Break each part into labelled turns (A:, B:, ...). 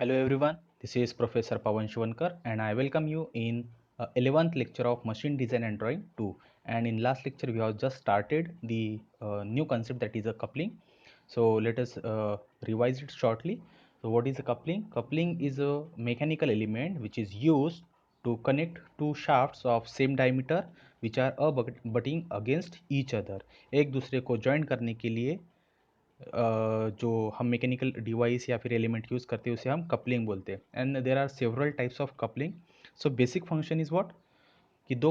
A: Hello everyone, this is Professor Pawan Shivankar and I welcome you in 11th lecture of Machine Design and Drawing 2. And in last lecture we have just started the new concept, that is a coupling. So let us revise it shortly. So what is a coupling? Coupling is a mechanical element which is used to connect two shafts of same diameter which are abutting against each other. एक दूसरे को join करने के लिए जो हम mechanical device या फिर एलिमेंट यूज़ करते हैं उसे हम कपलिंग बोलते हैं. And there are several types of coupling. So basic function is what कि दो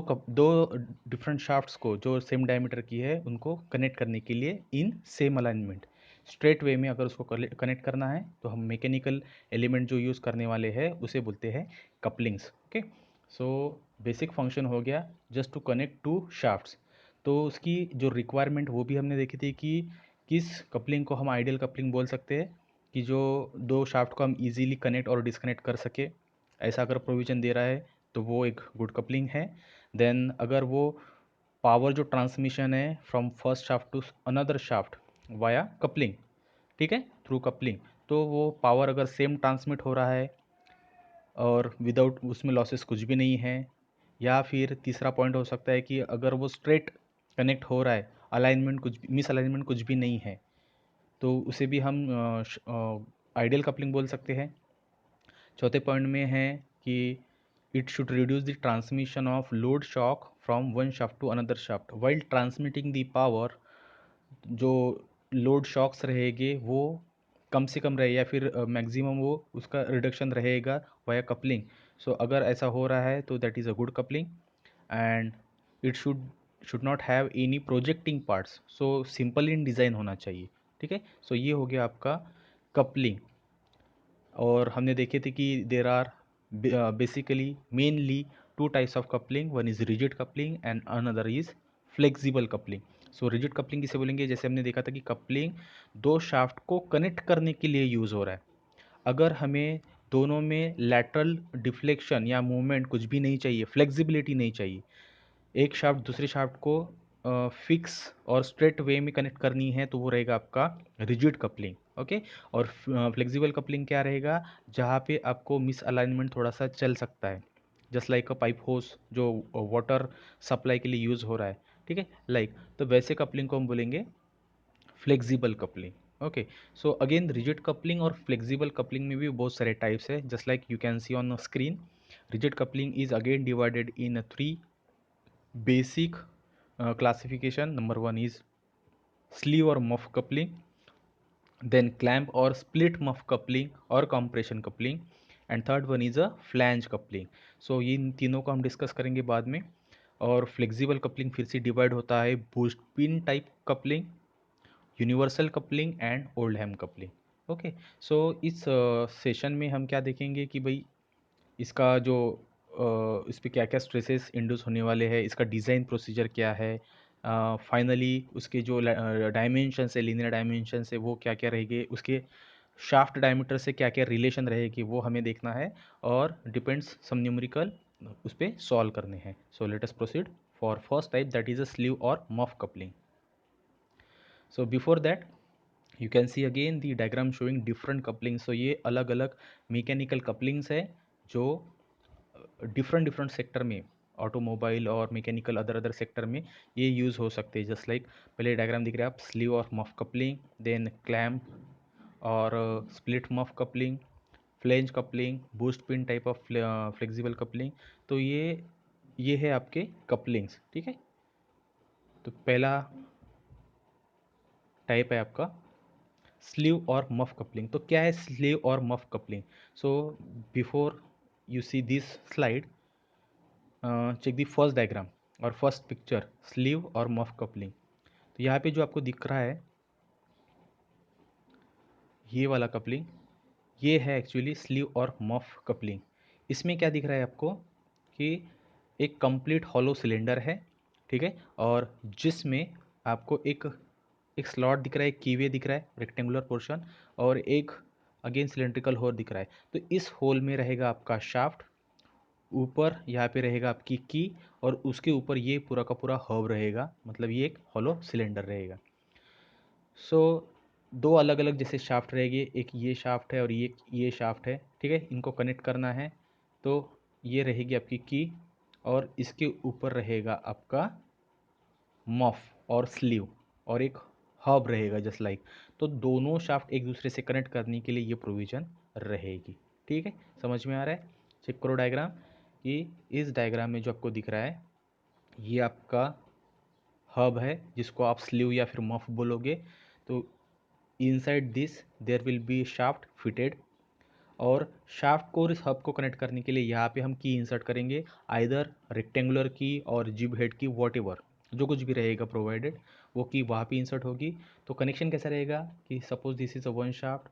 A: डिफरेंट शाफ्ट्स को जो सेम डायमीटर की है उनको कनेक्ट करने के लिए in same alignment straight way में अगर उसको कनेक्ट करना है तो हम मैकेनिकल एलिमेंट जो यूज़ करने वाले हैं उसे बोलते हैं couplings. Okay, so basic function हो गया just to connect two shafts. तो उसकी जो रिक्वायरमेंट वो भी हमने देखी थी कि किस कपलिंग को हम आइडियल कपलिंग बोल सकते हैं कि जो दो शाफ्ट को हम इजीली कनेक्ट और डिस्कनेक्ट कर सके. ऐसा अगर प्रोविजन दे रहा है तो वो एक गुड कपलिंग है. देन अगर वो पावर जो ट्रांसमिशन है from first shaft to another shaft via coupling, ठीक है, थ्रू कपलिंग, तो वो पावर अगर सेम ट्रांसमिट हो रहा है और विदाउट उसमें लॉसेस कुछ भी नहीं है, या फिर तीसरा पॉइंट हो सकता है कि अगर वो स्ट्रेट कनेक्ट हो रहा है, अलाइनमेंट कुछ भी, मिस अलाइनमेंट कुछ भी नहीं है, तो उसे भी हम आइडियल कपलिंग बोल सकते हैं. चौथे पॉइंट में है कि it should reduce the transmission of load shock from one shaft to another shaft while transmitting the power. जो लोड शॉक्स रहेंगे वो कम से कम रहे या फिर मैक्सिमम वो उसका रिडक्शन रहेगा वाया कपलिंग. सो अगर ऐसा हो रहा है तो that is a good coupling. And it should not have any projecting parts. So simple in design होना चाहिए. ठीक है, सो ये हो गया आपका कपलिंग. और हमने देखे थे कि there are basically mainly two types of coupling. One is rigid coupling and another is flexible coupling. So rigid coupling किसे बोलेंगे? जैसे हमने देखा था कि कपलिंग दो शाफ्ट को कनेक्ट करने के लिए यूज़ हो रहा है. अगर हमें दोनों में लैटरल डिफ्लेक्शन या मूवमेंट कुछ भी नहीं चाहिए, फ्लेक्सिबिलिटी नहीं चाहिए, एक शाफ्ट दूसरे शाफ्ट को फिक्स और स्ट्रेट वे में कनेक्ट करनी है, तो वो रहेगा आपका रिजिड कपलिंग. ओके, और फ्लेक्सिबल कपलिंग क्या रहेगा? जहाँ पे आपको मिस अलाइनमेंट थोड़ा सा चल सकता है, जस्ट लाइक अ पाइप होस जो वाटर सप्लाई के लिए यूज़ हो रहा है. ठीक है, लाइक, तो वैसे कपलिंग को हम बोलेंगे flexible coupling. Okay, so again rigid coupling और फ्लेक्सिबल कपलिंग में भी बहुत सारे टाइप्स है, just like you can C on screen. Rigid coupling is again divided in 3 basic classification. Number one is sleeve or muff coupling, then clamp or split muff coupling or compression coupling, and third one is a flange coupling. So ये इन तीनों को हम discuss करेंगे बाद में. और flexible coupling फिर से डिवाइड होता है bushed pin type coupling, universal coupling and Oldham coupling. Okay, so इस सेशन में हम क्या देखेंगे कि भाई इसका जो इस पर क्या क्या स्ट्रेसेस इंड्यूस होने वाले हैं, इसका डिज़ाइन प्रोसीजर क्या है, फाइनली उसके जो डायमेंशंस है, लीनियर डायमेंशंस है, वो क्या क्या रहेंगे, उसके शाफ्ट डायमीटर से क्या क्या रिलेशन रहेगी वो हमें देखना है, और डिपेंड्स सम न्यूमेरिकल उस पर सॉल्व करने हैं. So let us proceed for first type, that is a sleeve और muff coupling. So before that you can see again the diagram showing different coupling. So ये अलग अलग मैकेनिकल कपलिंग्स है जो डिफरेंट डिफरेंट सेक्टर में, automobile और mechanical other other sector में ये यूज़ हो सकते हैं. जस्ट लाइक पहले डायग्राम दिख रहा है आप, स्लीव और मफ कपलिंग, देन क्लैम्प और split muff coupling, flange coupling, boost pin type of flexible coupling. तो ये है आपके कपलिंग्स. ठीक है, तो पहला टाइप है आपका स्लीव और मफ कपलिंग. तो क्या है स्लीव और muff coupling? So before you see this slide, check the first diagram और फर्स्ट पिक्चर, स्लीव और मफ कपलिंग. तो यहाँ पे जो आपको दिख रहा है ये वाला कपलिंग, ये है एक्चुअली स्लीव और मफ कपलिंग. इसमें क्या दिख रहा है आपको कि एक कंप्लीट हॉलो सिलेंडर है, ठीक है, और जिसमें आपको एक स्लॉट दिख रहा है, एक कीवे दिख रहा है, रेक्टेंगुलर पोर्शन, और एक अगेन सिलेंड्रिकल होल दिख रहा है. तो इस होल में रहेगा आपका शाफ्ट, ऊपर यहाँ पे रहेगा आपकी की, और उसके ऊपर ये पूरा का पूरा हब रहेगा, मतलब ये एक हॉलो सिलेंडर रहेगा. सो दो अलग अलग जैसे शाफ्ट रहेगी, एक ये शाफ्ट है और ये शाफ्ट है, ठीक है। इनको कनेक्ट करना है तो ये रहेगी आपकी की और इसके ऊपर रहेगा आपका मफ और स्लीव और एक हब रहेगा जस्ट लाइक। तो दोनों शाफ्ट एक दूसरे से कनेक्ट करने के लिए ये प्रोविज़न रहेगी, ठीक है। समझ में आ रहा है? चेक करो डायग्राम कि इस डायग्राम में जो आपको दिख रहा है ये आपका हब है जिसको आप स्लीव या फिर मफ बोलोगे। तो inside this there will be shaft fitted और शाफ्ट को और इस हब को कनेक्ट करने के लिए यहाँ पे हम की इंसर्ट करेंगे, आइदर रेक्टेंगुलर की और जिब हेड की, वॉट एवर जो कुछ भी रहेगा प्रोवाइडेड वो की वहाँ पे इंसर्ट होगी। तो कनेक्शन कैसा रहेगा कि suppose this is a one shaft,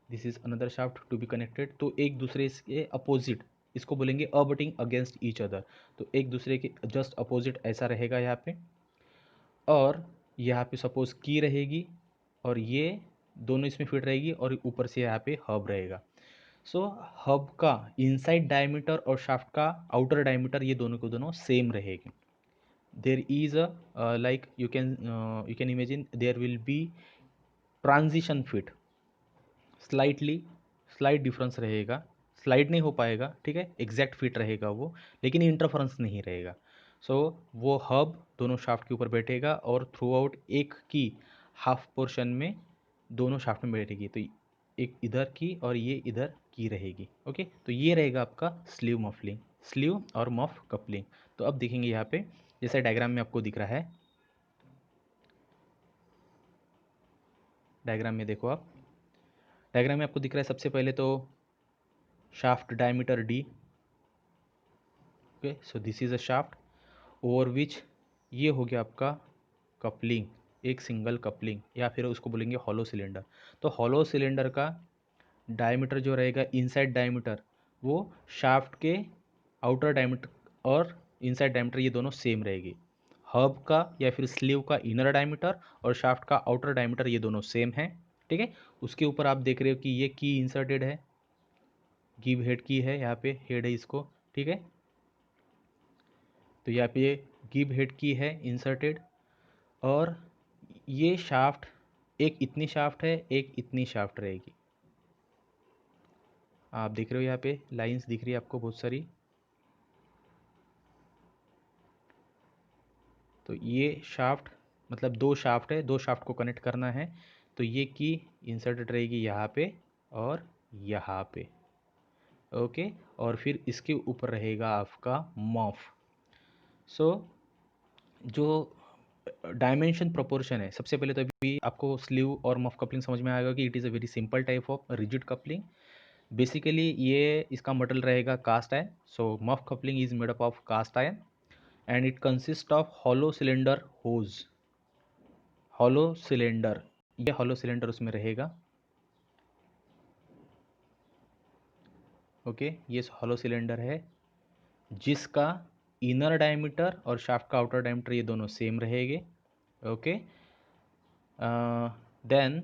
A: this is another shaft to be connected, तो एक दूसरे के अपोजिट, इसको बोलेंगे अबटिंग अगेंस्ट ईच अदर। तो एक दूसरे के जस्ट अपोजिट ऐसा रहेगा यहाँ पे। और यहाँ पे सपोज की रहेगी और ये दोनों इसमें फिट रहेगी और ऊपर से यहाँ पे हब रहेगा। सो हब का इनसाइड डायमीटर और शाफ्ट का आउटर डायमीटर ये दोनों को दोनों सेम रहेगी। There is a like you can imagine there will be transition fit, slight difference रहेगा, स्लाइड नहीं हो पाएगा, ठीक है, एग्जैक्ट फिट रहेगा वो, लेकिन इंटरफरेंस नहीं रहेगा। सो वो हब दोनों शाफ्ट के ऊपर बैठेगा और थ्रू आउट एक की हाफ पोर्शन में दोनों शाफ्ट में बैठेगी। तो एक इधर की और ये इधर की रहेगी। ओके, तो ये रहेगा आपका स्लीव मफलिंग, स्लीव और मफ कपलिंग। तो अब देखेंगे यहाँ पे जैसे डायग्राम में आपको दिख रहा है, डायग्राम में देखो आप, डायग्राम में आपको दिख रहा है सबसे पहले तो shaft diameter D. Okay, so this is a shaft over which ये हो गया आपका कपलिंग, एक सिंगल कपलिंग या फिर उसको बोलेंगे हॉलो सिलेंडर। तो हॉलो सिलेंडर का डायमीटर जो रहेगा इनसाइड डायमीटर वो शाफ्ट के आउटर डायमीटर और इनसाइड डायमीटर ये दोनों सेम रहेगी। हब का या फिर स्लीव का इनर डायमीटर और शाफ्ट का आउटर डायमीटर ये दोनों सेम है, ठीक है। उसके ऊपर आप देख रहे हो कि ये की इंसर्टेड है, गिव हेड की है, यहाँ पे हेड है इसको, ठीक है। तो यहाँ पे ये गिव हेड की है इंसर्टेड और ये शाफ्ट, एक इतनी शाफ्ट है, एक इतनी शाफ्ट रहेगी। आप देख रहे हो यहाँ पे लाइंस दिख रही है आपको बहुत सारी। तो ये शाफ्ट मतलब दो शाफ्ट है, दो शाफ्ट को कनेक्ट करना है। तो ये की इंसर्टेड रहेगी यहाँ पे और यहाँ पे, ओके। और फिर इसके ऊपर रहेगा आपका मॉफ। सो जो डायमेंशन प्रोपोर्शन है, सबसे पहले तो अभी आपको स्लीव और मफ कपलिंग समझ में आएगा कि it is a very simple type of rigid coupling. Basically ये इसका मटेरियल रहेगा cast iron. So muff coupling is made up of cast iron and it consist of hollow cylinder hose, hollow cylinder, ये hollow cylinder उसमें रहेगा, okay. ये hollow cylinder है जिसका inner diameter और शाफ्ट का आउटर डायमीटर ये दोनों सेम रहेंगे, okay. Then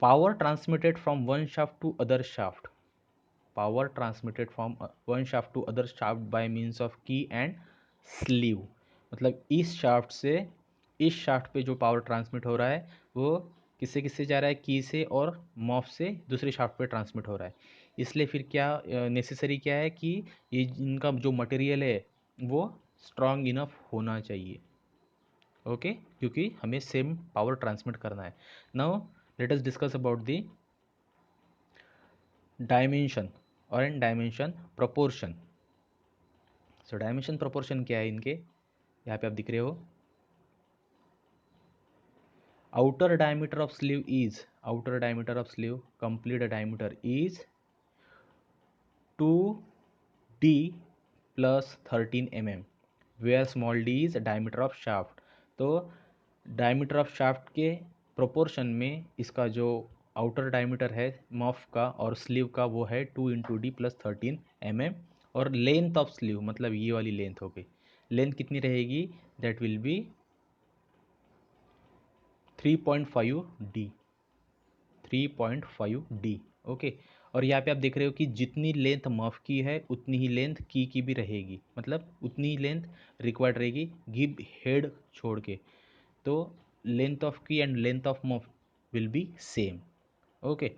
A: power transmitted from one shaft to other shaft, power transmitted from one shaft to other shaft by means of key and sleeve. मतलब इस shaft से इस shaft पे जो पावर ट्रांसमिट हो रहा है वो किससे किससे जा रहा है, की से और मॉफ से दूसरे शाफ्ट पे ट्रांसमिट हो रहा है। इसलिए फिर क्या नेसेसरी क्या है कि ये इनका जो मटेरियल है वो स्ट्रॉन्ग इनफ होना चाहिए, ओके, क्योंकि हमें सेम पावर ट्रांसमिट करना है। Now let us discuss about the dimension और इन dimension proportion. So dimension proportion क्या है इनके, यहाँ पे आप दिख रहे हो, outer diameter of sleeve is, outer diameter of sleeve complete diameter is 2d plus 13 mm, where small d is diameter of shaft. तो डायमीटर ऑफ शाफ्ट के प्रोपोर्शन में इसका जो आउटर डायमीटर है मॉफ का और स्लीव का वो है 2 × d+13 mm। और लेंथ ऑफ स्लीव मतलब ये वाली लेंथ हो गई, लेंथ कितनी रहेगी, that will B 3.5d, 3.5d, okay. और यहाँ पे आप देख रहे हो कि जितनी लेंथ मफ की है उतनी ही लेंथ की भी रहेगी, मतलब उतनी ही लेंथ रिक्वायर्ड रहेगी गिव हेड छोड़ के। तो length of key and length of muff will be same. Okay,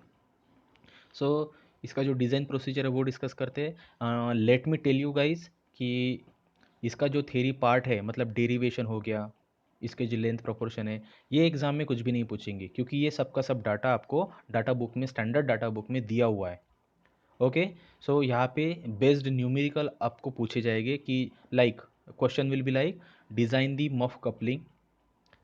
A: so इसका जो डिज़ाइन प्रोसीजर है वो डिस्कस करते हैं। Let me tell you guys कि इसका जो थ्योरी पार्ट है, मतलब डेरिवेशन हो गया, इसके जो लेंथ प्रोपोर्शन है, ये एग्जाम में कुछ भी नहीं पूछेंगे, क्योंकि ये सब का सब डाटा आपको डाटा बुक में, स्टैंडर्ड डाटा बुक में दिया हुआ है। ओके, सो यहाँ पे बेस्ड न्यूमेरिकल आपको पूछे जाएंगे कि like question will be like design the muff coupling.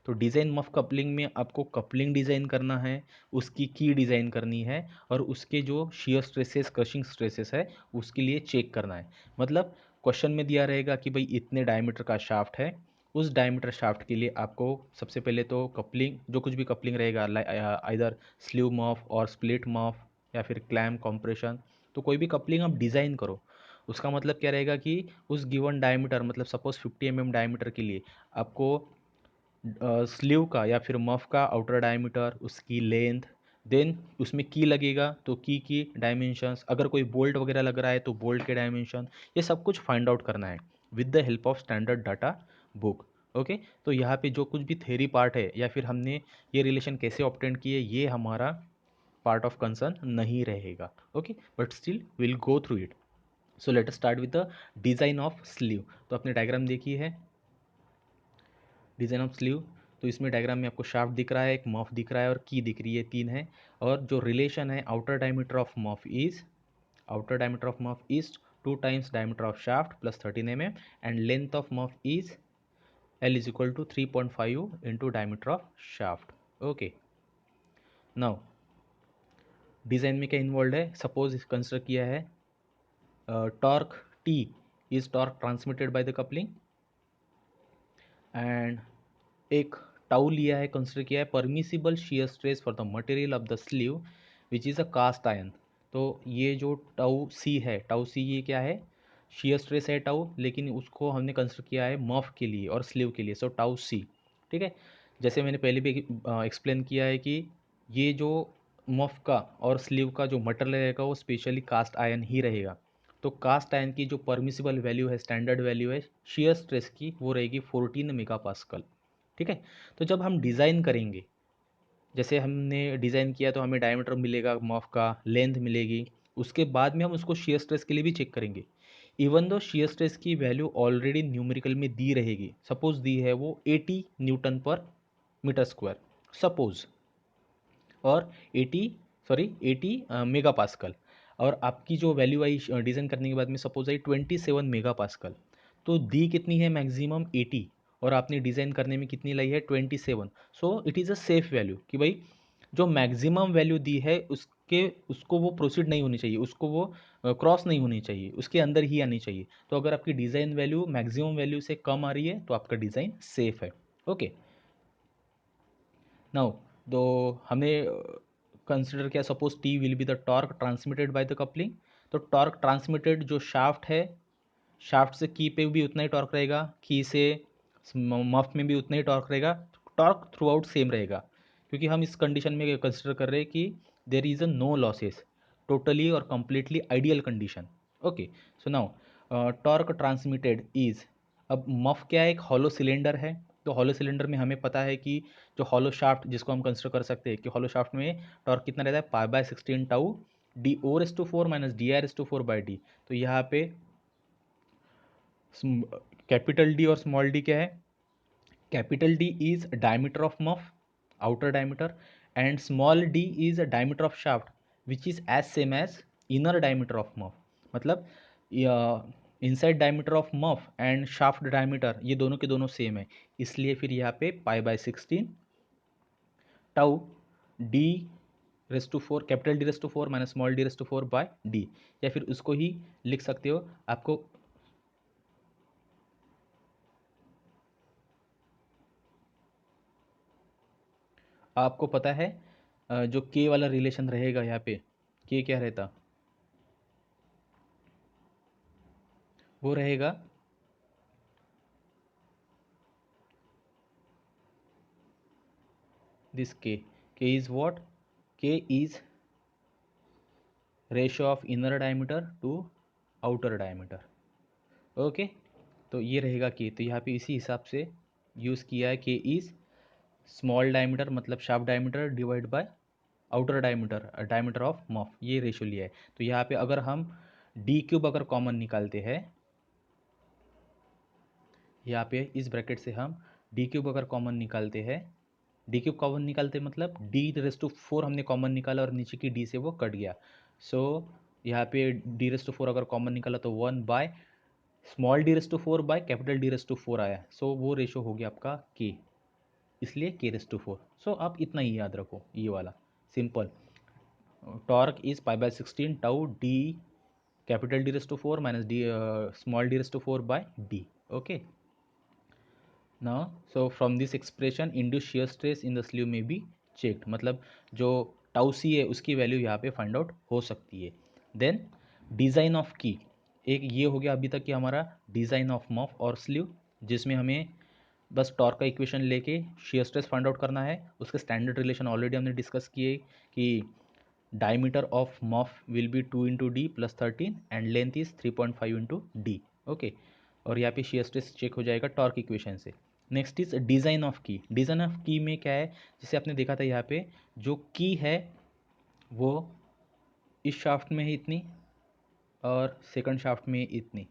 A: तो डिज़ाइन मफ कपलिंग में आपको कपलिंग डिज़ाइन करना है, उसकी की डिज़ाइन करनी है, और उसके जो शियर स्ट्रेसेस, क्रशिंग स्ट्रेसेस है, उसके लिए चेक करना है। मतलब क्वेश्चन में दिया रहेगा कि भाई इतने डायमीटर का शाफ्ट है, उस डायमीटर शाफ्ट के लिए आपको सबसे पहले तो कपलिंग, जो कुछ भी कपलिंग रहेगा, आइदर स्लीव मफ और स्प्लिट मफ या फिर क्लैम कॉम्प्रेशन, तो कोई भी कपलिंग आप डिज़ाइन करो। उसका मतलब क्या रहेगा कि उस गिवन डायमीटर, मतलब सपोज 50 mm डायमीटर के लिए आपको स्लीव का या फिर मफ का आउटर डायमीटर, उसकी लेंथ, देन उसमें की लगेगा तो की डायमेंशंस, अगर कोई बोल्ट वगैरह लग रहा है तो बोल्ट के डायमेंशन, ये सब कुछ फाइंड आउट करना है with the help of standard data book. Okay, तो यहाँ पे जो कुछ भी थ्योरी पार्ट है या फिर हमने ये रिलेशन कैसे ऑब्टेन किए, ये हमारा पार्ट ऑफ कंसर्न नहीं रहेगा। Okay, but still will go through it. So let us start with the design of sleeve. तो अपने डायग्राम देखिए है डिज़ाइन ऑफ स्लीव। तो इसमें डायग्राम में आपको शाफ्ट दिख रहा है, एक मफ दिख रहा है और की दिख रही है, तीन है। और जो रिलेशन है, outer diameter of muff is, outer diameter of muff is 2 times diameter of shaft plus 13 mm, and length of muff is L is equal to 3.5 into diameter of shaft. Okay, now design में क्या involve है, suppose consider किया है torque T is torque transmitted by the coupling, and एक tau लिया है, consider किया है permissible shear stress for the material of the sleeve which is a cast iron. तो ये जो टाउ सी है, टाउ सी ये क्या है, शियर स्ट्रेस है टाउ, लेकिन उसको हमने कंसिडर किया है मफ के लिए और स्लीव के लिए, सो टाउ सी। ठीक है, जैसे मैंने पहले भी एक्सप्लेन किया है कि ये जो मफ का और स्लीव का जो मटेरियल रहेगा वो स्पेशली कास्ट आयन ही रहेगा। तो कास्ट आयन की जो परमिसिबल वैल्यू है, स्टैंडर्ड वैल्यू है शियर स्ट्रेस की, वो रहेगी 14 मेगापास्कल। ठीक है, तो जब हम डिज़ाइन करेंगे, जैसे हमने डिज़ाइन किया तो हमें डायमीटर मिलेगा मॉफ का, लेंथ मिलेगी, उसके बाद में हम उसको शियर स्ट्रेस के लिए भी चेक करेंगे। इवन दो शियर स्ट्रेस की वैल्यू ऑलरेडी न्यूमेरिकल में दी रहेगी, सपोज दी है वो 80 न्यूटन पर मीटर स्क्वायर, सपोज, और 80 मेगा पास्कल, और आपकी जो वैल्यू आई डिज़ाइन करने के बाद में सपोज आई 27 मेगा पास्कल। तो दी कितनी है, मैक्सिमम 80, और आपने डिज़ाइन करने में कितनी लाई है, 27। So it is a safe value कि भाई जो मैक्सिमम वैल्यू दी है उसको वो प्रोसीड नहीं होनी चाहिए, उसको वो क्रॉस नहीं होनी चाहिए, उसके अंदर ही आनी चाहिए। तो अगर आपकी डिज़ाइन वैल्यू मैक्सिमम वैल्यू से कम आ रही है तो आपका डिज़ाइन सेफ है। ओके, नाउ तो हमने कंसिडर किया, suppose T will be the torque transmitted by the coupling. तो टॉर्क ट्रांसमिटेड जो शाफ्ट है, शाफ्ट से की पे भी उतना ही टॉर्क रहेगा, की से मफ में भी उतना ही टॉर्क रहेगा, टॉर्क थ्रू आउट सेम रहेगा, क्योंकि हम इस कंडीशन में कंसिडर कर रहे हैं कि there is a no losses, totally और completely ideal condition. Okay, so now torque transmitted is, अब मफ क्या है, एक हॉलो सिलेंडर है। तो हॉलो सिलेंडर में हमें पता है कि जो हॉलो शाफ्ट, जिसको हम कंसिडर कर सकते हैं कि हॉलो शाफ्ट में टॉर्क कितना रहता है, pi by 16 tau D O raise to 4 minus d R raise to 4 by D. तो यहाँ पे कैपिटल डी और स्मॉल डी क्या है, capital D is diameter of muff, outer diameter, and small d is diameter of shaft which is as same as inner diameter of muff. मतलब inside diameter of muff and shaft diameter ये दोनों के दोनों same है, इसलिए फिर यहाँ पे pi by 16 tau D raise to 4, capital D raise to 4 minus small D raise to 4 by D, या फिर उसको ही लिख सकते हो आपको। आपको पता है जो के वाला रिलेशन रहेगा यहाँ पे, के क्या रहता, वो रहेगा this K is what, K is ratio of inner diameter to outer diameter. Okay, तो ये रहेगा के, तो यहाँ पे इसी हिसाब से यूज़ किया है, के इज स्मॉल डायमीटर मतलब shaft diameter divide by outer diameter, diameter of muff, ये रेशियो लिया है। तो यहाँ पे अगर हम डी क्यूब अगर कॉमन निकालते हैं, यहाँ पे इस ब्रैकेट से हम डी क्यूब अगर कॉमन निकालते हैं, डी क्यूब कॉमन निकालते मतलब डी रेस टू 4 हमने कॉमन निकाला और नीचे की डी से वो कट गया। सो यहाँ पे डी रेस टू 4 अगर कॉमन निकाला तो 1 by small D raise to 4 by capital D raise to 4 आया। सो वो रेशो हो गया आपका के, इसलिए के रेस टू 4। सो आप इतना ही याद रखो, ये वाला simple. Torque is pi by 16 tau D capital D raise to 4 minus D small D raise to 4 by D. Okay, now so from this expression induce shear stress in the sleeve में be checked, मतलब जो tau सी है उसकी value यहाँ पे find out हो सकती है। देन डिज़ाइन ऑफ की, एक ये हो गया अभी तक कि हमारा डिज़ाइन ऑफ मफ और स्लीव, जिसमें हमें बस टॉर्क का इक्वेशन लेके शियर स्ट्रेस फाइंड आउट करना है। उसके स्टैंडर्ड रिलेशन ऑलरेडी हमने डिस्कस किए कि diameter of muff will B 2 into D plus 13 and length is 3.5 into D. Okay, और यहाँ पे शियर स्ट्रेस चेक हो जाएगा टॉर्क इक्वेशन से। नेक्स्ट इज डिज़ाइन ऑफ की। डिज़ाइन ऑफ की में क्या है, जैसे आपने देखा था यहाँ पे जो की है वो इस शाफ्ट में है इतनी और सेकंड शाफ्ट में इतनी।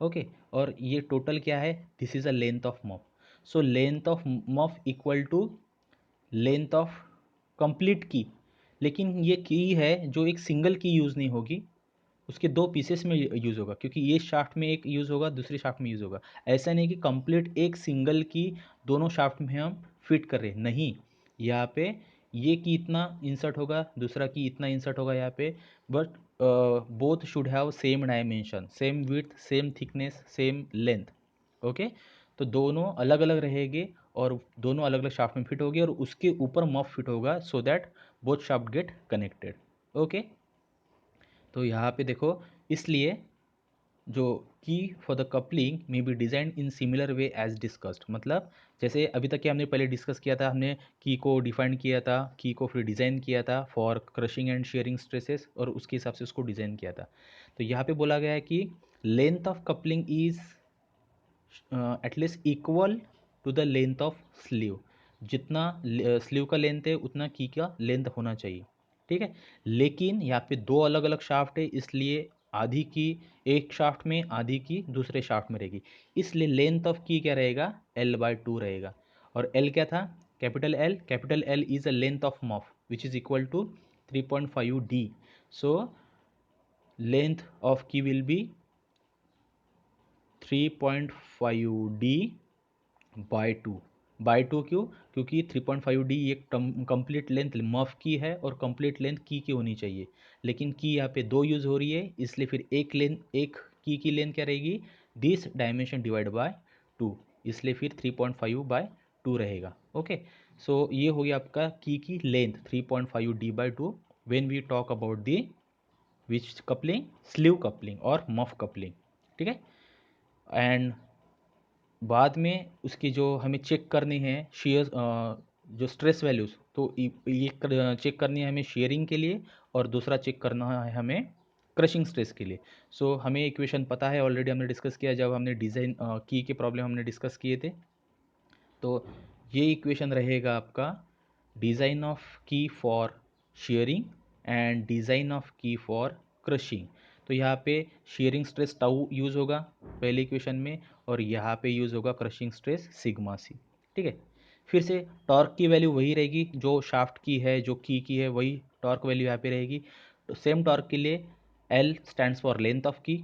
A: ओके, और ये टोटल क्या है, this is a length of muff. So length of muff equal to length of complete key. लेकिन ये की है जो एक सिंगल की यूज़ नहीं होगी, उसके दो पीसेस में यूज़ होगा, क्योंकि ये शाफ्ट में एक यूज़ होगा, दूसरे शाफ्ट में यूज़ होगा। ऐसा नहीं कि कंप्लीट एक सिंगल की दोनों शाफ्ट में हम फिट कर रहे, नहीं। यहाँ पे ये की इतना इंसर्ट होगा, दूसरा की इतना इंसर्ट होगा यहाँ पे, but both should have same dimension, same width, same thickness, same length. Okay, तो दोनों अलग अलग रहेंगे और दोनों अलग अलग शाफ्ट में फिट होगी और उसके ऊपर मफ फिट होगा, so that both shaft get connected. Okay, तो यहाँ पे देखो, इसलिए जो की for the coupling may be design in similar way as discussed, मतलब जैसे अभी तक कि हमने पहले डिस्कस किया था, हमने की को डिफाइन किया था, की को फिर डिज़ाइन किया था for crushing and sharing stresses, और उसके हिसाब से उसको डिज़ाइन किया था। तो यहाँ पे बोला गया है कि length of coupling is at least equal to the length of sleeve. जितना स्लीव का लेंथ है उतना की का लेंथ होना चाहिए, ठीक है। लेकिन यहाँ पे दो अलग अलग शाफ्ट है, इसलिए आधी की एक शाफ्ट में, आधी की दूसरे शाफ्ट में रहेगी, इसलिए लेंथ ऑफ की क्या रहेगा, L/2 रहेगा। और L क्या था, capital L is a length of muff which is equal to 3.5 d. So length of key will be 3.5 d by two क्यों, क्योंकि 3.5 डी एक कंप्लीट लेंथ मफ की है और कंप्लीट लेंथ की होनी चाहिए, लेकिन की यहाँ पे दो यूज़ हो रही है, इसलिए फिर एक लेंथ, एक की लेंथ क्या रहेगी, दिस डायमेंशन डिवाइड बाय 2, इसलिए फिर 3.5/2 रहेगा। ओके, सो ये हो गया आपका की length 3.5 d by 2 when we talk about the which coupling, sleeve coupling और मफ कपलिंग, ठीक है। एंड बाद में उसकी जो हमें चेक करनी है शेयर, जो स्ट्रेस वैल्यूज़, तो ये चेक करनी है हमें शेयरिंग के लिए और दूसरा चेक करना है हमें क्रशिंग स्ट्रेस के लिए। सो हमें इक्वेशन पता है, ऑलरेडी हमने डिस्कस किया जब हमने डिज़ाइन की के प्रॉब्लम हमने डिस्कस किए थे। तो ये इक्वेशन रहेगा आपका डिज़ाइन ऑफ की for sharing and design of की फॉर क्रशिंग। तो यहाँ पे शेयरिंग स्ट्रेस टाउ यूज़ होगा पहले इक्वेशन में, और यहाँ पे यूज़ होगा क्रशिंग स्ट्रेस सिग्मा सी, ठीक है। फिर से टॉर्क की वैल्यू वही रहेगी, जो शाफ्ट की है, जो की है, वही टॉर्क वैल्यू यहाँ पे रहेगी। तो सेम टॉर्क के लिए L stands for length of की,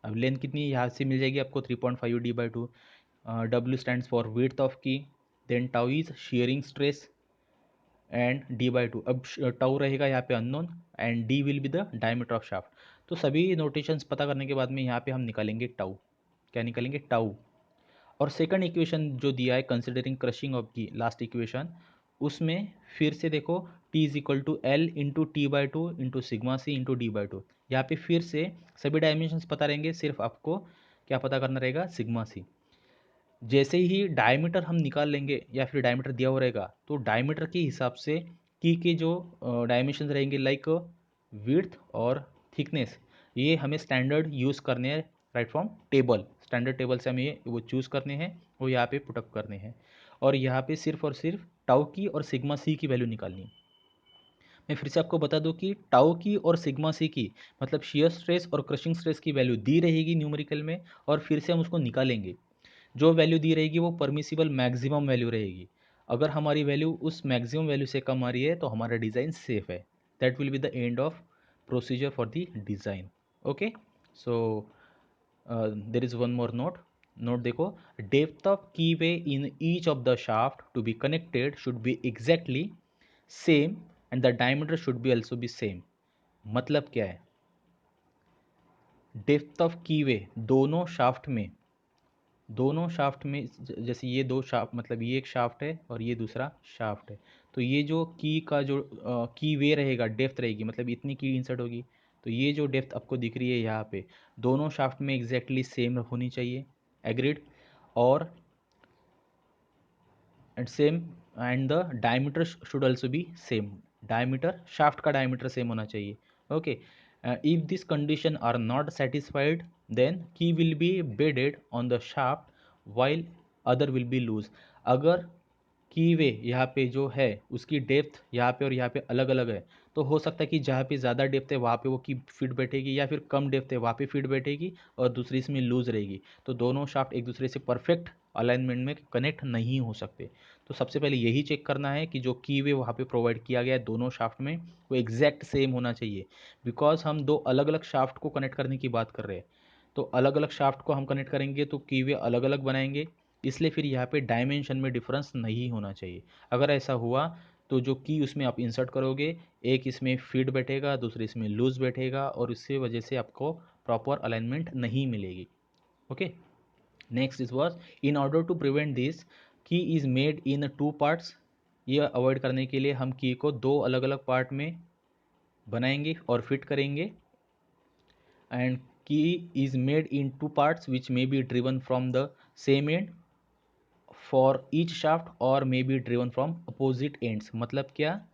A: अब लेंथ कितनी यहाँ से मिल जाएगी आपको 3.5 d by 2। W stands for width of key, then tau is shearing stress and d by 2। अब टाउ रहेगा यहाँ पे unknown and d will be the diameter of shaft. तो सभी नोटेशंस पता करने के बाद में यहाँ पे हम निकालेंगे टाउ, क्या निकालेंगे, टाउ। और सेकंड इक्वेशन जो दिया है considering crushing of key, last equation, उसमें फिर से देखो T is equal to L into t by 2 into sigma c into d by 2। यहाँ पे फिर से सभी डायमेंशंस पता रहेंगे, सिर्फ आपको क्या पता करना रहेगा, सिग्मा सी। जैसे ही डायमीटर हम निकाल लेंगे या फिर डायमीटर दिया हो रहेगा, तो डायमीटर के हिसाब से की के जो डायमेंशन रहेंगे लाइक विड्थ और थिकनेस, ये हमें स्टैंडर्ड यूज़ करने हैं right from table, standard table से हमें वो चूज़ करने हैं, वो यहाँ पे पुटअप करने हैं। और यहाँ पे सिर्फ और सिर्फ टाउ की और सिग्मा सी की वैल्यू निकालनी है। मैं फिर से आपको बता दूं कि टाउ की और सिग्मा सी की मतलब शियर स्ट्रेस और क्रशिंग स्ट्रेस की वैल्यू दी रहेगी न्यूमेरिकल में, और फिर से हम उसको निकालेंगे। जो वैल्यू दी रहेगी वो परमिसिबल मैक्सिमम वैल्यू रहेगी। अगर हमारी वैल्यू उस मैक्सिमम वैल्यू से कम आ रही है तो हमारा डिज़ाइन सेफ है। That will be the end of procedure for the design. Okay, so there is one more note. Note देखो, depth of keyway in each of the shaft to be connected should be exactly same and the diameter should be also be same. मतलब क्या है? Depth of की वे दोनों shaft में जैसे ये दो शाफ्ट, मतलब ये एक शाफ्ट है और ये दूसरा शाफ्ट है, तो ये जो की का जो की वे रहेगा, डेप्थ रहेगी, मतलब इतनी की इंसर्ट होगी, तो ये जो डेप्थ आपको दिख रही है यहाँ पे दोनों शाफ्ट में एग्जैक्टली सेम होनी चाहिए। एग्रीड? और and same, and the diameter should also be same. Diameter, shaft का डायमीटर सेम होना चाहिए। Okay, if this condition are not satisfied then key will be bedded on the shaft while other will be loose. अगर की वे यहाँ पे जो है उसकी डेप्थ यहाँ पे और यहाँ पे अलग अलग है, तो हो सकता है कि जहाँ पे ज़्यादा डेप्थ है वहाँ पे वो की फिट बैठेगी, या फिर कम डेप्थ है वहाँ पे फिट बैठेगी और दूसरी इसमें लूज रहेगी, तो दोनों शाफ्ट एक दूसरे से परफेक्ट अलाइनमेंट में कनेक्ट नहीं हो सकते। तो सबसे पहले यही चेक करना है कि जो की वे वहाँ पे प्रोवाइड किया गया है दोनों शाफ्ट में वो एग्जैक्ट सेम होना चाहिए। बिकॉज हम दो अलग अलग शाफ्ट को कनेक्ट करने की बात कर रहे हैं, तो अलग अलग शाफ्ट को हम कनेक्ट करेंगे तो की वे अलग अलग बनाएंगे, इसलिए फिर यहाँ पे डायमेंशन में डिफरेंस नहीं होना चाहिए। अगर ऐसा हुआ तो जो की उसमें आप इंसर्ट करोगे, एक इसमें फिट बैठेगा, दूसरे इसमें लूज बैठेगा, और इससे वजह से आपको प्रॉपर अलाइनमेंट नहीं मिलेगी। Okay, next is was in order to prevent this key is made in two parts. ये अवॉइड करने के लिए हम की को दो अलग अलग पार्ट में बनाएंगे और फिट करेंगे। And key is made in two parts which may be driven from the same end for each shaft or may be driven from opposite ends. मतलब क्या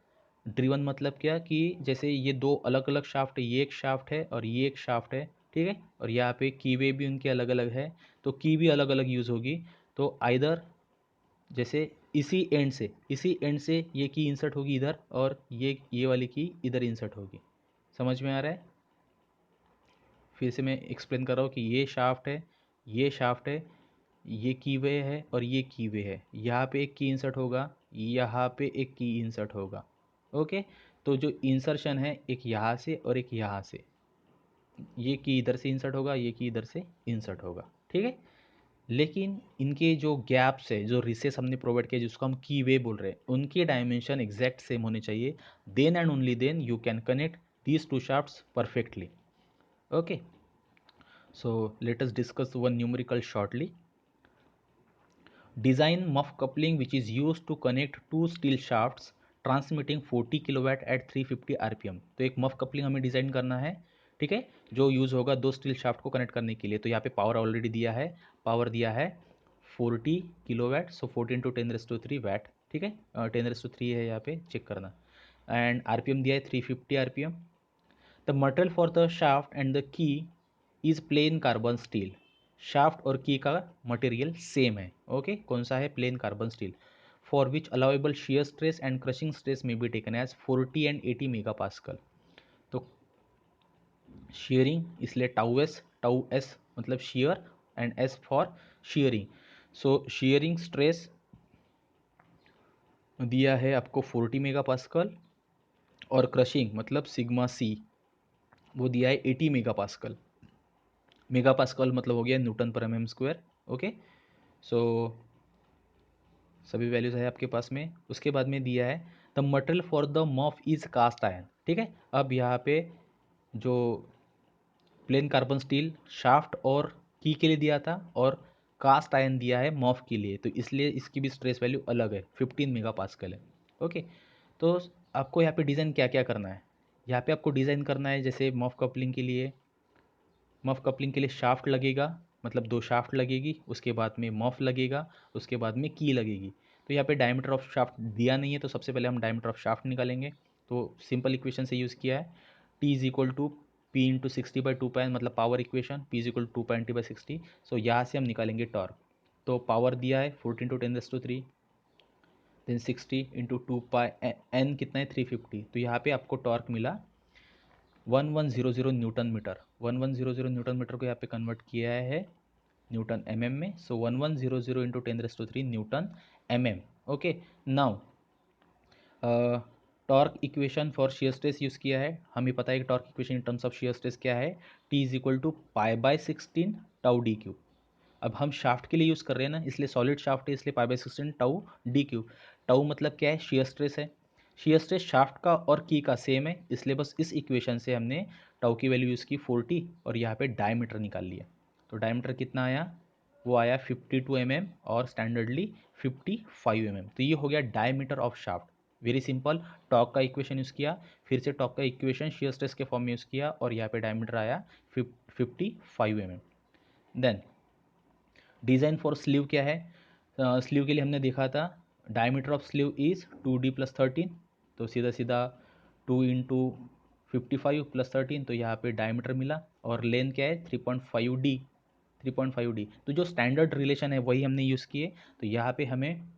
A: ड्रिवन, मतलब क्या कि जैसे ये दो अलग अलग शाफ्ट है, ये एक शाफ्ट है और ये एक शाफ्ट है, ठीक है, और यहाँ पे कीवे भी उनके अलग अलग है, तो की भी अलग अलग यूज़ होगी। तो आइदर जैसे इसी एंड से ये की इंसर्ट होगी इधर, और ये वाली की इधर इंसर्ट होगी। समझ में आ रहा है? फिर से मैं एक्सप्लेन कर रहा हूँ कि ये शाफ्ट है, ये शाफ्ट है, ये कीवे है और ये कीवे है। यहाँ पे एक की इंसर्ट होगा, यहाँ पे एक की इंसर्ट होगा। ओके, तो जो इंसर्शन है एक यहाँ से और एक यहाँ से, ये की इधर से इंसर्ट होगा, ये की इधर से इंसर्ट होगा, ठीक है। लेकिन इनके जो गैप्स है, जो रिसेस हमने प्रोवाइड किया जिसको हम की वे बोल रहे हैं, उनके डायमेंशन एग्जैक्ट सेम होने चाहिए। Then and only then you can connect these two shafts perfectly. Okay, so let us discuss one numerical shortly. Design muff coupling which is used to connect two steel shafts transmitting 40 kilowatt at 350 rpm। तो एक muff coupling हमें design करना है, ठीक है, जो use होगा दो स्टील शाफ्ट को कनेक्ट करने के लिए। तो यहाँ पे पावर ऑलरेडी दिया है, पावर दिया है 40 किलोवाट, सो 14 × 10⁻³ वैट, ठीक है, 10⁻³ है यहाँ पे, चेक करना। एंड आरपीएम दिया है 350 RPM. The material for the shaft and the key is plane carbon steel. Shaft और की का मटेरियल सेम है। ओके, कौन सा है? Plain carbon steel. For which allowable shear stress and crushing stress may be taken as 40 and 80 mega pascal. तो shearing इसलिए tau S मतलब shear, and S for shearing. So shearing stress दिया है आपको 40 मेगा पास्कल, और crushing मतलब sigma C वो दिया है 80 मेगा पास्कल। मेगा पास्कल मतलब हो गया न्यूटन पर mm स्क्वायर। ओके, सो सभी वैल्यूज है आपके पास में। उसके बाद में दिया है the material for the muff is cast iron, ठीक है। अब यहाँ पे जो प्लेन कार्बन स्टील शाफ्ट और की के लिए दिया था, और कास्ट आयरन दिया है मफ के लिए, तो इसलिए इसकी भी स्ट्रेस वैल्यू अलग है, 15 मेगा पास्कल है। ओके, तो आपको यहाँ पे डिज़ाइन क्या क्या करना है? यहाँ पे आपको डिज़ाइन करना है जैसे मफ कपलिंग के लिए शाफ्ट लगेगा, मतलब दो शाफ्ट लगेगी, उसके बाद में मफ लगेगा, उसके बाद में की लगेगी। तो यहाँ पे डायमीटर ऑफ शाफ्ट दिया नहीं है, तो सबसे पहले हम डायमीटर ऑफ शाफ्ट निकालेंगे। तो सिंपल इक्वेशन से यूज़ किया है, T is equal to P into 60/2π, मतलब power equation, P is equal to 2π×60। So यहाँ से हम निकालेंगे टॉर्क। तो पावर दिया है 14 × 10⁻³ देन 60 इंटू 2 पाई एन कितना है 350, तो यहाँ पे आपको टॉर्क मिला 1100 न्यूटन मीटर। 1100 न्यूटन मीटर को यहाँ पे कन्वर्ट किया है न्यूटन एमएम में, so 1100 into 10⁻³ newton mm. Okay, now torque equation for shear stress use किया है। हमें पता है कि torque equation in terms of shear stress क्या है, T is equal to π/16 tau D cube. अब हम शाफ्ट के लिए यूज़ कर रहे हैं ना, इसलिए सॉलिड शाफ्ट है, इसलिए π/16 टाउ डी क्यूब। टाउ मतलब क्या है, शेयर स्ट्रेस है। शेयर स्ट्रेस शाफ्ट का और की का सेम है, इसलिए बस इस इक्वेशन से हमने टाउ की वैल्यू यूज़ की 40 और यहाँ पे डायमीटर निकाल लिया। तो डायमीटर कितना आया, वो आया 52 mm और स्टैंडर्डली 55 mm। तो ये हो गया diameter of shaft. Very simple, torque का इक्वेशन यूज़ किया, फिर से टॉर्क का इक्वेशन शेयर स्ट्रेस के फॉर्म में यूज़ किया और यहाँ पे डायमीटर आया 55 mm। Then design for sleeve क्या है, स्लीव के लिए हमने देखा था diameter of sleeve is 2d + 13, तो सीधा सीधा 2 इंटू 55 + 13, तो यहाँ पे डायमीटर मिला और लेंथ क्या है 3.5d। 3.5d, तो जो स्टैंडर्ड रिलेशन है वही हमने यूज़ किए, तो यहाँ पे हमें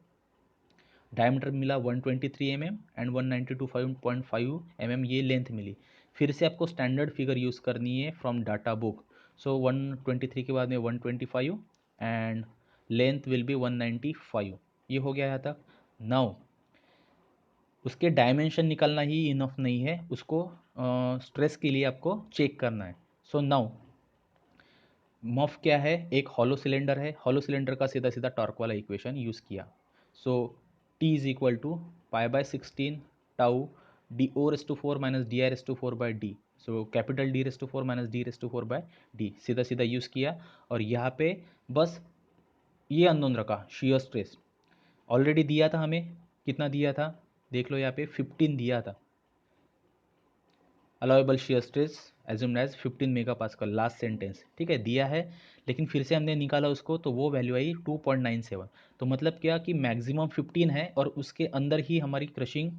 A: डायमीटर मिला 123 mm एंड 192.5 mm ये लेंथ मिली। फिर से आपको स्टैंडर्ड फिगर यूज़ करनी है फ्रॉम डाटा बुक, सो 123 के बाद में 125 एंड लेंथ विल बी 195। ये हो गया यहाँ तक। नाउ उसके डायमेंशन निकालना ही इनफ नहीं है, उसको स्ट्रेस के लिए आपको चेक करना है। सो नाउ मफ क्या है, एक हॉलो सिलेंडर है, हॉलो सिलेंडर का सीधा सीधा टॉर्क वाला इक्वेशन यूज़ किया। So T is equal to π/16 tau d⁻⁴ minus dr⁴/d, so capital d⁻⁴ minus d⁻⁴/d सीधा सीधा यूज़ किया और यहाँ पे बस ये अननोन रखा शेयर स्ट्रेस। ऑलरेडी दिया था हमें, कितना दिया था देख लो, यहाँ पे 15 दिया था। Allowable shear stress assumed as 15 megapascal, last sentence, ठीक है दिया है, लेकिन फिर से हमने निकाला उसको तो वो वैल्यू आई 2.97। तो मतलब क्या कि मैक्सिमम 15 है और उसके अंदर ही हमारी क्रशिंग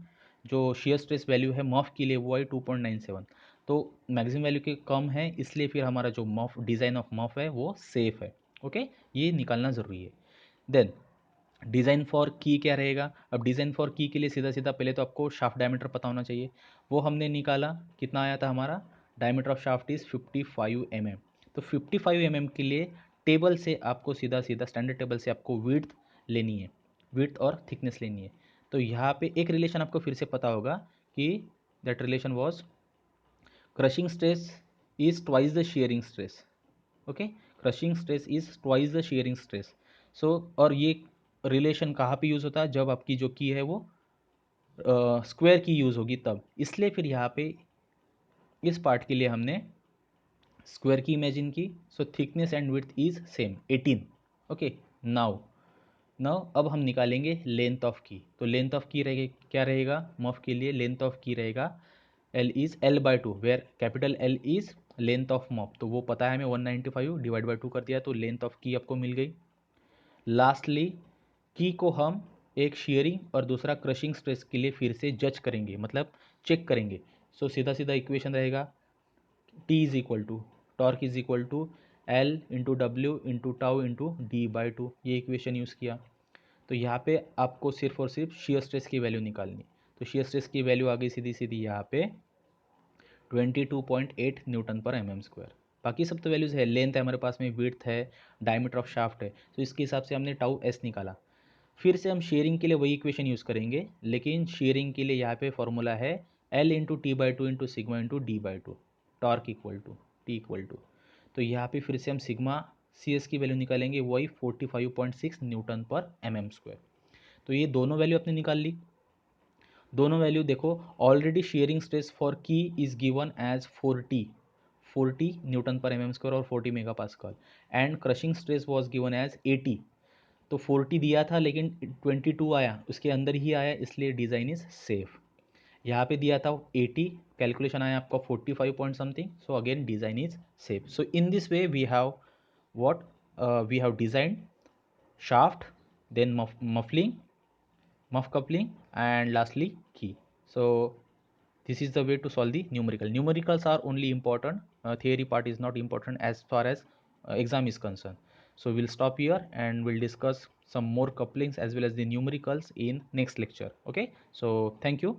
A: जो शेयर स्ट्रेस वैल्यू है मॉफ के लिए वो आई 2.97। तो मैक्सिमम वैल्यू के कम है, इसलिए फिर हमारा जो मॉफ डिज़ाइन ऑफ मॉफ है वो सेफ है। ओके, ये निकालना ज़रूरी है। देन डिज़ाइन फॉर की क्या रहेगा, अब डिज़ाइन फॉर की के लिए सीधा सीधा पहले तो आपको शाफ्ट डायमीटर पता होना चाहिए, वो हमने निकाला, कितना आया था हमारा, diameter of shaft is 55 mm। तो 55 mm के लिए टेबल से आपको सीधा सीधा स्टैंडर्ड टेबल से आपको विड्थ लेनी है, विड्थ और थिकनेस लेनी है। तो यहाँ पे एक रिलेशन आपको फिर से पता होगा कि that relation was crushing stress is twice the shearing stress. Okay, crushing stress is twice the shearing stress. So और ये रिलेशन कहाँ पे यूज़ होता है, जब आपकी जो की है वो स्क्वायर की यूज़ होगी तब, इसलिए फिर यहाँ पे इस पार्ट के लिए हमने स्क्वायर की इमेजिन की। So thickness and width is same 18। Okay, now now अब हम निकालेंगे लेंथ ऑफ की। तो लेंथ ऑफ की रहेगी, क्या रहेगा मफ के लिए लेंथ ऑफ की रहेगा L is L/2, where capital L is length of muff, तो वो पता है हमें 195 डिवाइड बाई 2 कर दिया, तो लेंथ ऑफ की आपको मिल गई। लास्टली की को हम एक शेयरिंग और दूसरा क्रशिंग स्ट्रेस के लिए फिर से जज करेंगे, मतलब चेक करेंगे। सो सीधा सीधा इक्वेशन रहेगा T is equal to torque is equal to L into डब्ल्यू इंटू टाउ इंटू d/2, ये इक्वेशन यूज़ किया। तो यहाँ पे आपको सिर्फ और सिर्फ शेयर स्ट्रेस की वैल्यू निकालनी, तो शेयर स्ट्रेस की वैल्यू आ गई सीधी सीधी यहाँ पे 22.8 न्यूटन पर mm²। बाकी सब तो वैल्यूज़ है, लेंथ है हमारे पास में, विड्थ है, डायमीटर ऑफ शाफ्ट है, तो इसके हिसाब से हमने टाउ एस निकाला। फिर से हम शेयरिंग के लिए वही इक्वेशन यूज़ करेंगे, लेकिन शेयरिंग के लिए यहाँ पे फॉर्मूला है L into T/2 into sigma into d/2, torque equal to T equal to. तो यहाँ पे फिर से हम सिग्मा सी एस की वैल्यू निकालेंगे, वही 45.6 न्यूटन पर mm²। तो ये दोनों वैल्यू आपने निकाल ली। दोनों वैल्यू देखो, already shearing stress for key is given as 40 newton per mm² और 40 mega pascal, and crushing stress was given as 80। तो 40 दिया था लेकिन 22 आया, उसके अंदर ही आया, इसलिए डिज़ाइन इज सेफ। यहाँ पे दिया था 80, कैलकुलेशन आया आपका 45 point something, so again design is safe. So in this way we have what we have designed shaft, then muffling, muff coupling, and lastly key. So this is the way to solve the numericals are only important, theory part is not important as far as exam is concerned. So we'll stop here and we'll discuss some more couplings as well as the numericals in next lecture. Okay, so thank you.